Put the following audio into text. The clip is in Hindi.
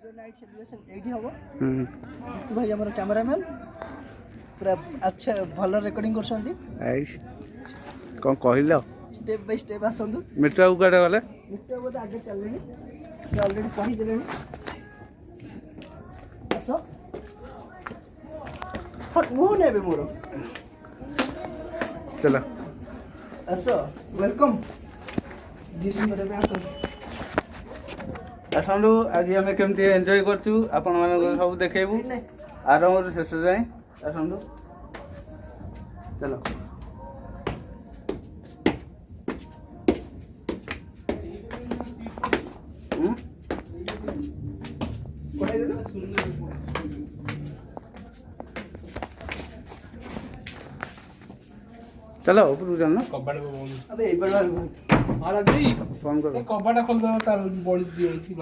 नाइट सेलिब्रेशन एठी हबो तू भाई हमर कैमरामैन पूरा अच्छा भलो रिकॉर्डिंग करछंती कौन कहल स्टेप बाय स्टेप आसंदु मिट्रा उगाड़े वाले मिट्रा बोले आगे चललेनी से ऑलरेडी कहि देलेनी आसो फट मुंह नेबे मोरो चलो आसो वेलकम डिशन करे पे आसो आसलु आज आम केमती एंजॉय करछु आपण मानको सब देखेबू आरंभ रु शेष जाए आसलु चलो चलो ऊपर जाना कबाड़ को बोल अबे ए बड़ा महाराज जी फोन करो कबाड़ा खोल दो तार बड़ी दी होई थी